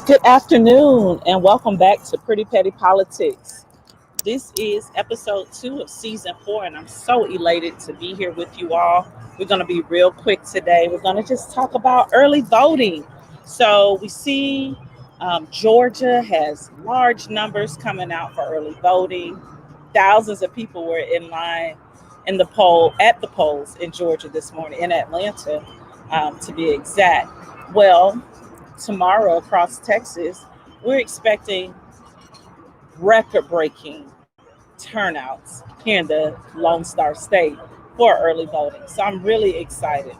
Good afternoon, and welcome back to Pretty Petty Politics. This is episode 2 of season 4, and I'm so elated to be here with you all. We're going to be real quick today. We're going to just talk about early voting. So, we see Georgia has large numbers coming out for early voting. Thousands of people were in line in the poll at the polls in Georgia this morning, in Atlanta, to be exact. Well, tomorrow across Texas, we're expecting record breaking turnouts here in the Lone Star State for early voting. So I'm really excited.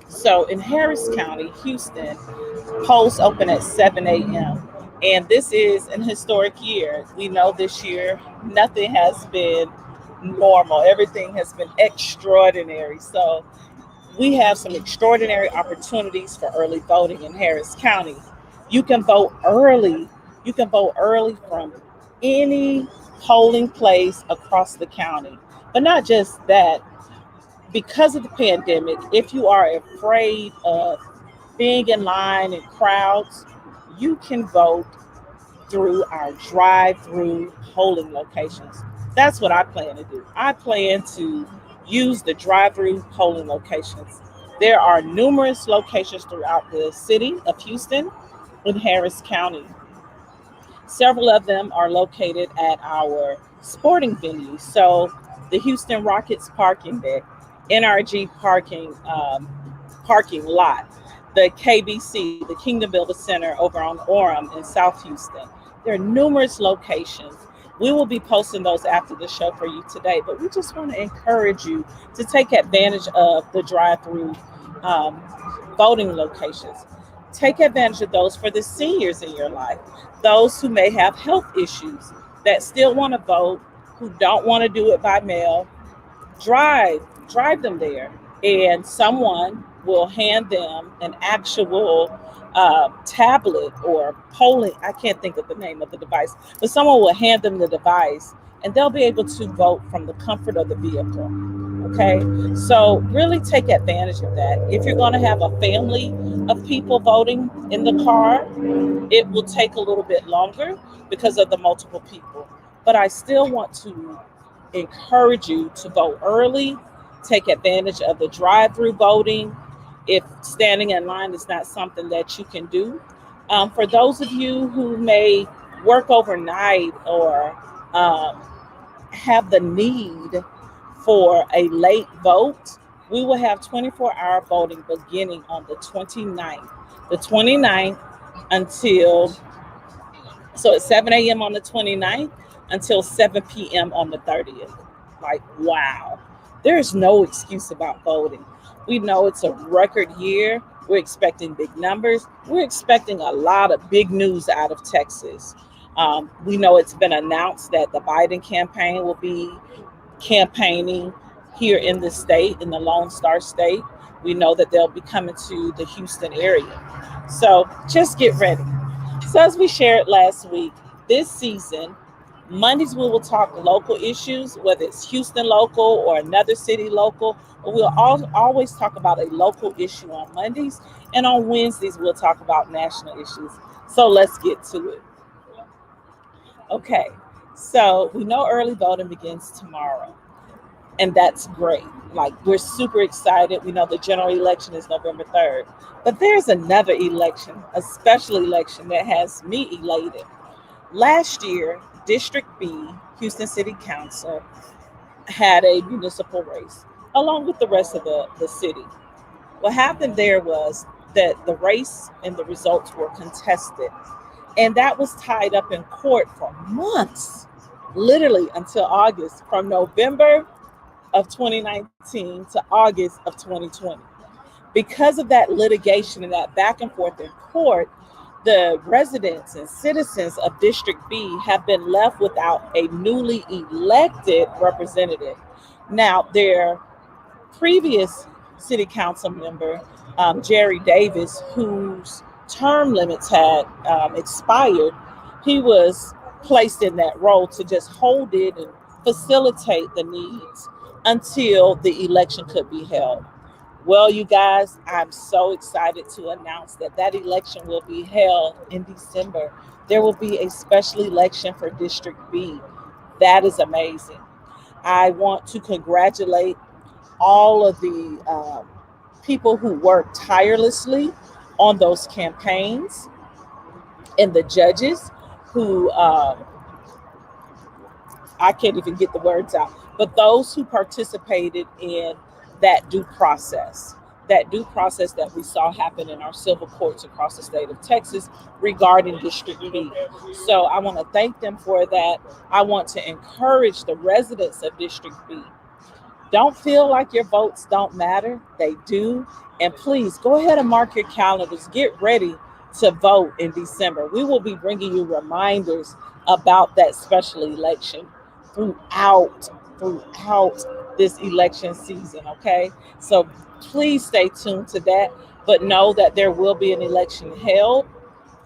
So in Harris County, Houston, polls open at 7 a.m. And this is an historic year. We know this year nothing has been normal, everything has been extraordinary. So we have some extraordinary opportunities for early voting in Harris County. You can vote early. You can vote early from any polling place across the county. But not just that, because of the pandemic, if you are afraid of being in line and crowds, you can vote through our drive-through polling locations. That's what I plan to do. I plan to use the drive-through polling locations. There are numerous locations throughout the city of Houston in Harris County. Several of them are located at our sporting venues. So the Houston Rockets parking deck, NRG parking lot, the KBC, the Kingdom Builder Center over on Orem in South Houston. There are numerous locations. We will be posting those after the show for you today, but we just want to encourage you to take advantage of the drive-through um, voting locations. Take advantage of those for the seniors in your life, those who may have health issues that still want to vote, who don't want to do it by mail. Drive them there, and someone will hand them an actual tablet or polling. I can't think of the name of the device, but someone will hand them the device, and they'll be able to vote from the comfort of the vehicle. Okay, so really take advantage of that. If you're going to have a family of people voting in the car, it will take a little bit longer because of the multiple people. But I still want to encourage you to vote early, take advantage of the drive through voting if standing in line is not something that you can do. For those of you who may work overnight or um, have the need for a late vote, we will have 24-hour voting beginning on the 29th. The 29th until, so it's 7 a.m. on the 29th until 7 p.m. on the 30th. Like, wow. There's no excuse about voting. We know it's a record year. We're expecting big numbers. We're expecting a lot of big news out of Texas. We know it's been announced that the Biden campaign will be campaigning here in the state, in the Lone Star State. We know that they'll be coming to the Houston area. So just get ready. So, as we shared last week, this season, Mondays we will talk local issues, whether it's Houston local or another city local. But we'll always talk about a local issue on Mondays. And on Wednesdays, we'll talk about national issues. So, let's get to it. Okay, so we know early voting begins tomorrow, and that's great. Like, we're super excited. We know the general election is November 3rd. But there's another election, a special election that has me elated. Last year, District B, Houston City Council, had a municipal race along with the rest of the city. What happened there was that the race and the results were contested, and that was tied up in court for months, literally until August, from November of 2019 to August of 2020. Because of that litigation and that back and forth in court, the residents and citizens of District B have been left without a newly elected representative. Now, their previous city council member, Jerry Davis, whose term limits had expired, he was placed in that role to just hold it and facilitate the needs until the election could be held. Well, you guys, I'm so excited to announce that that election will be held in December. There will be a special election for District B. That is amazing. I want to congratulate all of the people who worked tirelessly on those campaigns and the judges who I can't even get the words out, but those who participated in that due process that we saw happen in our civil courts across the state of Texas regarding District B. So I want to thank them for that. I want to encourage the residents of District B. Don't feel like your votes don't matter. They do. And please go ahead and mark your calendars. Get ready to vote in December. We will be bringing you reminders about that special election throughout this election season, okay? So please stay tuned to that, but know that there will be an election held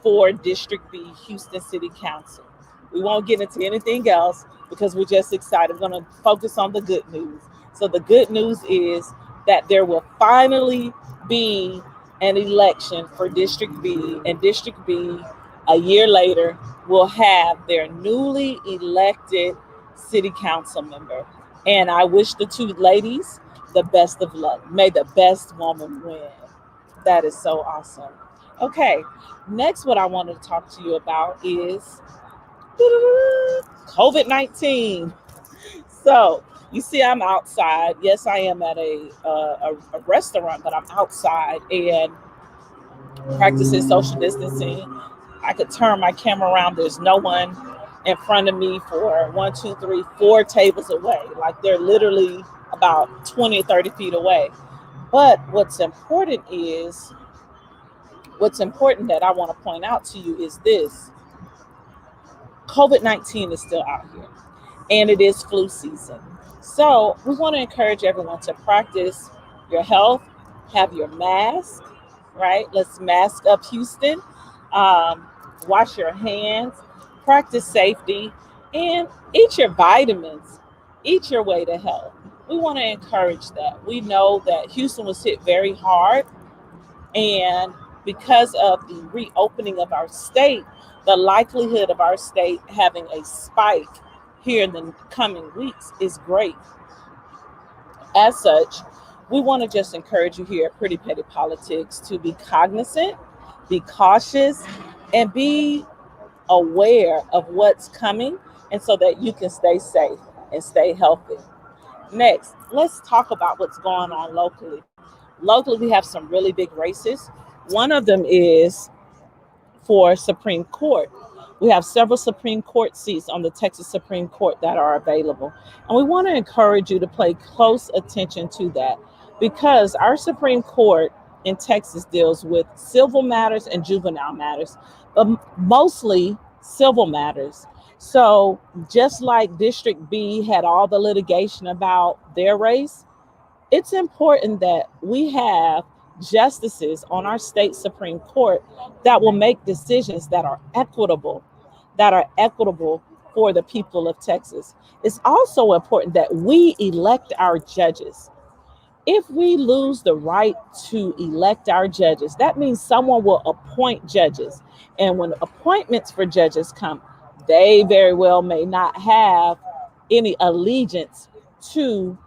for District B Houston City Council. We won't get into anything else because we're just excited. We're going to focus on the good news. So the good news is that there will finally be an election for District B, and District B, a year later, will have their newly elected city council member. And I wish the two ladies the best of luck. May the best woman win. That is so awesome. Okay, next, what I wanted to talk to you about is COVID-19. So, you see, I'm outside. Yes, I am at a restaurant, but I'm outside and practicing social distancing. I could turn my camera around. There's no one in front of me for 4 tables away. Like they're literally about 20 or 30 feet away. But what's important that I want to point out to you is this: COVID-19 is still out here and it is flu season. So we want to encourage everyone to practice your health, have your mask, right? Let's mask up Houston, um, wash your hands, practice safety, and eat your vitamins, eat your way to health. We want to encourage that. We know that Houston was hit very hard, and because of the reopening of our state, the likelihood of our state having a spike here in the coming weeks is great. As such, we want to just encourage you here at Pretty Petty Politics to be cognizant, be cautious, and be aware of what's coming, and so that you can stay safe and stay healthy. Next, let's talk about what's going on locally. Locally, we have some really big races. One of them is for Supreme Court. We have several Supreme Court seats on the Texas Supreme Court that are available. And we want to encourage you to pay close attention to that because our Supreme Court in Texas deals with civil matters and juvenile matters, but mostly civil matters. So just like District B had all the litigation about their race, it's important that we have justices on our state Supreme Court that will make decisions that are equitable for the people of Texas. It's also important that we elect our judges. If we lose the right to elect our judges, that means someone will appoint judges. And when appointments for judges come, they very well may not have any allegiance to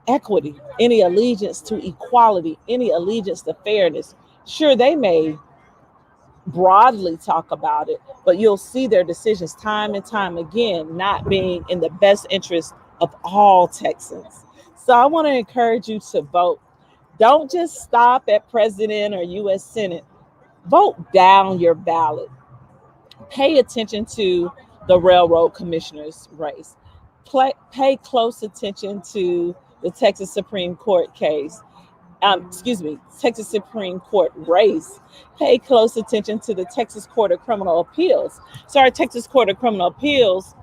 equity, any allegiance to equality, any allegiance to fairness. Sure, they may broadly talk about it, but you'll see their decisions time and time again not being in the best interest of all Texans. So I want to encourage you to vote. Don't just stop at president or U.S. Senate. Vote down your ballot. Pay attention to the railroad commissioner's race. Pay close attention to the Texas Supreme Court case. Texas Supreme Court race. Pay close attention to the Texas Court of Criminal Appeals. So our Texas Court of Criminal Appeals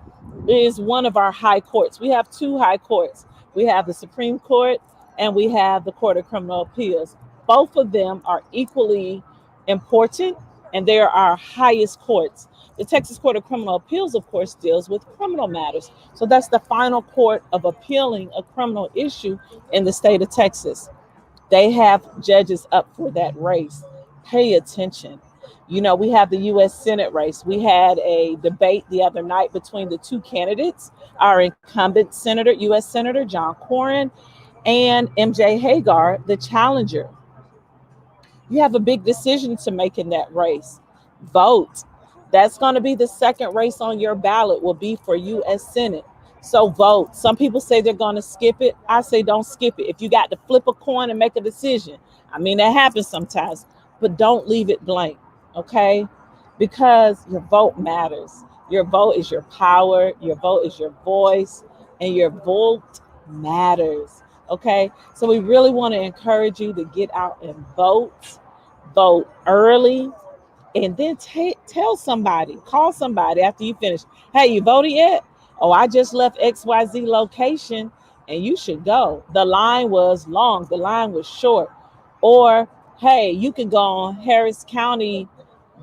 is one of our high courts. We have two high courts. We have the Supreme Court and we have the Court of Criminal Appeals. Both of them are equally important and they are our highest courts. The Texas Court of Criminal Appeals, of course, deals with criminal matters. So that's the final court of appealing a criminal issue in the state of Texas. They have judges up for that race. Pay attention. You know, we have the U.S. Senate race. We had a debate the other night between the two candidates, our incumbent senator, U.S. Senator John Cornyn, and MJ Hagar, the challenger. You have a big decision to make in that race. Vote. That's going to be the second race on your ballot, will be for U.S. Senate. So vote. Some people say they're going to skip it. I say don't skip it. If you got to flip a coin and make a decision, I mean, that happens sometimes, but don't leave it blank, okay? Because your vote matters. Your vote is your power, your vote is your voice, and your vote matters, okay? So we really want to encourage you to get out and vote early, and then tell somebody, call somebody after you finish. Hey, you voted yet? Oh, I just left XYZ location and you should go. The line was long, the line was short. Or, hey, you can go on Harris County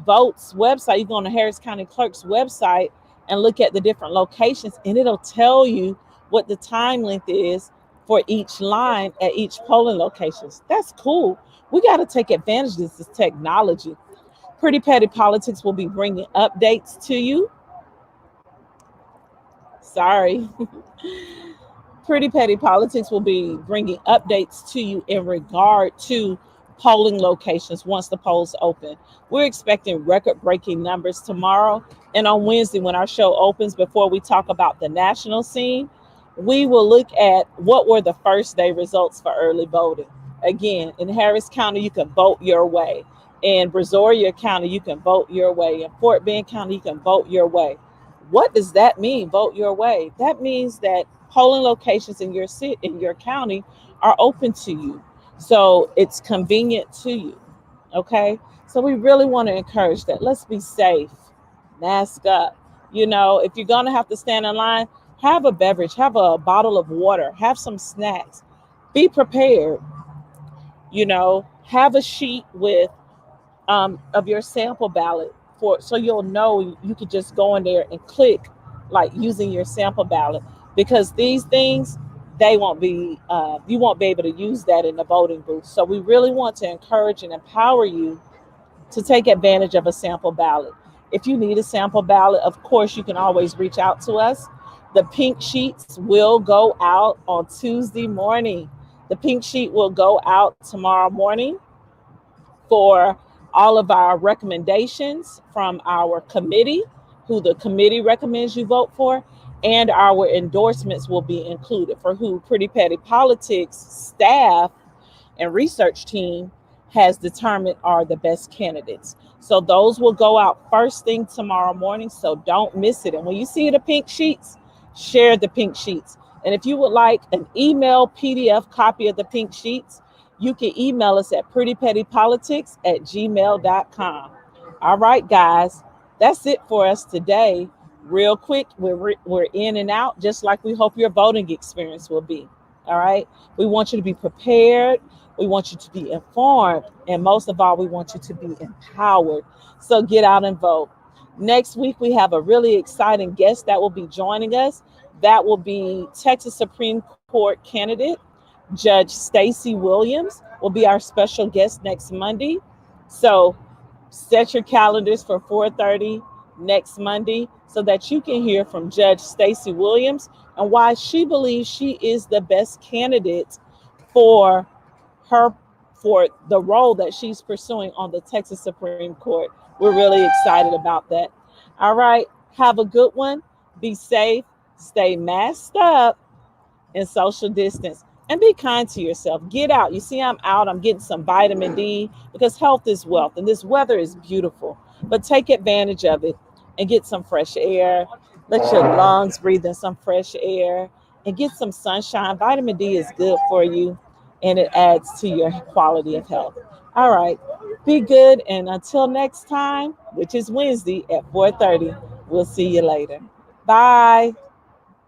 Votes website. You go on the Harris County Clerk's website and look at the different locations, and it'll tell you what the time length is for each line at each polling locations. That's cool. We got to take advantage of this technology. Pretty Petty Politics will be bringing updates to you. Sorry. Pretty Petty Politics will be bringing updates to you in regard to polling locations once the polls open. We're expecting record-breaking numbers tomorrow. And on Wednesday, when our show opens, before we talk about the national scene, we will look at what were the first day results for early voting. Again, in Harris County, you can vote your way. In Brazoria County, you can vote your way. In Fort Bend County, you can vote your way. What does that mean, vote your way? That means that polling locations in your city, in your county, are open to you. So it's convenient to you. Okay. So we really want to encourage that. Let's be safe. Mask up. You know, if you're going to have to stand in line, have a beverage, have a bottle of water, have some snacks. Be prepared. You know, have a sheet with of your sample ballot, for so you'll know you could just go in there and click, like using your sample ballot, because these things, they won't be you won't be able to use that in the voting booth. So we really want to encourage and empower you to take advantage of a sample ballot. If you need a sample ballot, of course you can always reach out to us. The pink sheets will go out on Tuesday morning. The pink sheet will go out tomorrow morning for all of our recommendations from our committee, who the committee recommends you vote for, and our endorsements will be included for who Pretty Petty Politics staff and research team has determined are the best candidates. So those will go out first thing tomorrow morning, so don't miss it. And when you see the pink sheets, share the pink sheets. And if you would like an email PDF copy of the pink sheets, you can email us at prettypettypolitics@gmail.com. All right, guys, that's it for us today. Real quick, we're in and out, just like we hope your voting experience will be. All right. We want you to be prepared. We want you to be informed. And most of all, we want you to be empowered. So get out and vote. Next week, we have a really exciting guest that will be joining us. That will be Texas Supreme Court candidate Judge Stacey Williams will be our special guest next Monday. So set your calendars for 4:30 next Monday so that you can hear from Judge Stacey Williams and why she believes she is the best candidate for her, for the role that she's pursuing on the Texas Supreme Court. We're really excited about that. All right. Have a good one. Be safe. Stay masked up and social distance. And be kind to yourself. Get out. You see, I'm out. I'm getting some vitamin D because health is wealth and this weather is beautiful. But take advantage of it and get some fresh air. Let your lungs breathe in some fresh air and get some sunshine. Vitamin D is good for you and it adds to your quality of health. All right. Be good. And until next time, which is Wednesday at 4:30, we'll see you later. Bye.